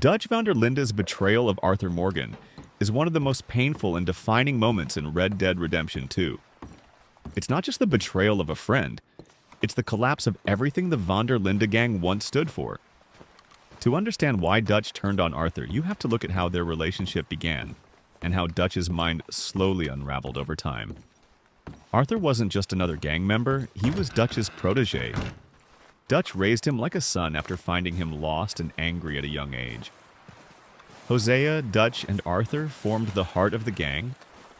Dutch founder Linda's betrayal of Arthur Morgan is one of the most painful and defining moments in Red Dead Redemption 2. It's not just the betrayal of a friend, it's the collapse of everything the Van der Linde gang once stood for. To understand why Dutch turned on Arthur, you have to look at how their relationship began, and how Dutch's mind slowly unraveled over time. Arthur wasn't just another gang member, he was Dutch's protege. Dutch raised him like a son after finding him lost and angry at a young age. Hosea, Dutch, and Arthur formed the heart of the gang,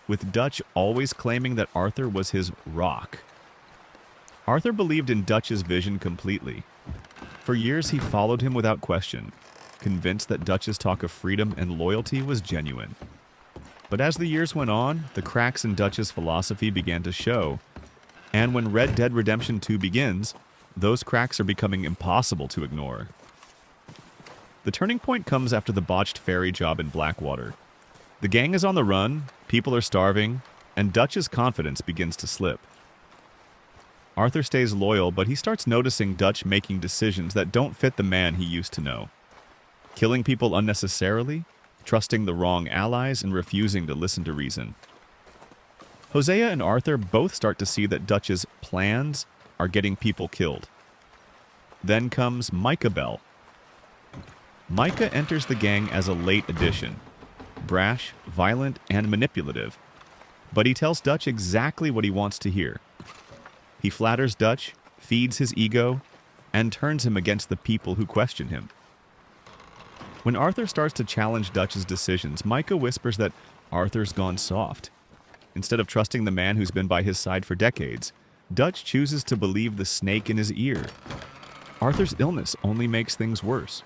with Dutch always claiming that Arthur was his rock. Arthur believed in Dutch's vision completely. For years he followed him without question, convinced that Dutch's talk of freedom and loyalty was genuine. But as the years went on, the cracks in Dutch's philosophy began to show, and when Red Dead Redemption 2 begins, those cracks are becoming impossible to ignore. The turning point comes after the botched ferry job in Blackwater. The gang is on the run, people are starving, and Dutch's confidence begins to slip. Arthur stays loyal, but he starts noticing Dutch making decisions that don't fit the man he used to know. Killing people unnecessarily, trusting the wrong allies, and refusing to listen to reason. Hosea and Arthur both start to see that Dutch's plans are getting people killed. Then comes Micah. Micah enters the gang as a late addition, brash, violent, and manipulative. But he tells Dutch exactly what he wants to hear. He flatters Dutch, feeds his ego, and turns him against the people who question him. When Arthur starts to challenge Dutch's decisions, Micah whispers that Arthur's gone soft. Instead of trusting the man who's been by his side for decades, Dutch chooses to believe the snake in his ear. Arthur's illness only makes things worse.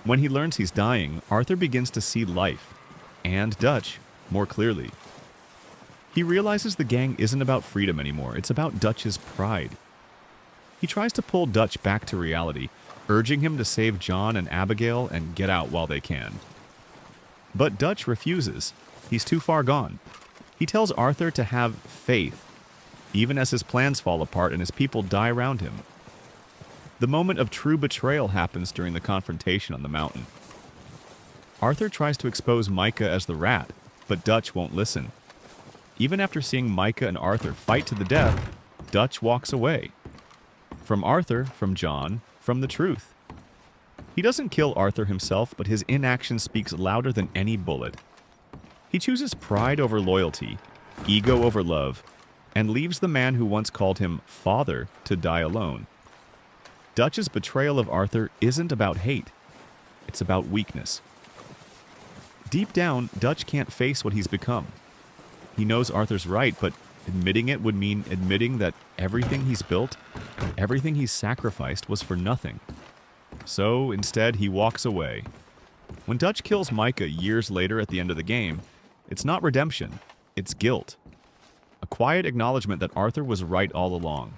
When he learns he's dying, Arthur begins to see life, and Dutch, more clearly. He realizes the gang isn't about freedom anymore, it's about Dutch's pride. He tries to pull Dutch back to reality, urging him to save John and Abigail and get out while they can. But Dutch refuses. He's too far gone. He tells Arthur to have faith, even as his plans fall apart and his people die around him. The moment of true betrayal happens during the confrontation on the mountain. Arthur tries to expose Micah as the rat, but Dutch won't listen. Even after seeing Micah and Arthur fight to the death, Dutch walks away. From Arthur, from John, from the truth. He doesn't kill Arthur himself, but his inaction speaks louder than any bullet. He chooses pride over loyalty, ego over love, and leaves the man who once called him father to die alone. Dutch's betrayal of Arthur isn't about hate. It's about weakness. Deep down, Dutch can't face what he's become. He knows Arthur's right, but admitting it would mean admitting that everything he's built, everything he's sacrificed was for nothing. So instead, he walks away. When Dutch kills Micah years later at the end of the game, it's not redemption, it's guilt. A quiet acknowledgement that Arthur was right all along.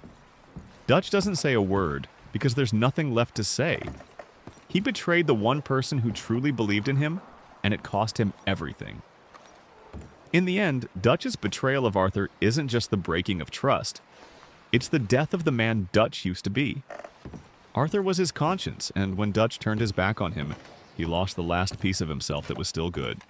Dutch doesn't say a word, because there's nothing left to say. He betrayed the one person who truly believed in him, and it cost him everything. In the end, Dutch's betrayal of Arthur isn't just the breaking of trust. It's the death of the man Dutch used to be. Arthur was his conscience, and when Dutch turned his back on him, he lost the last piece of himself that was still good.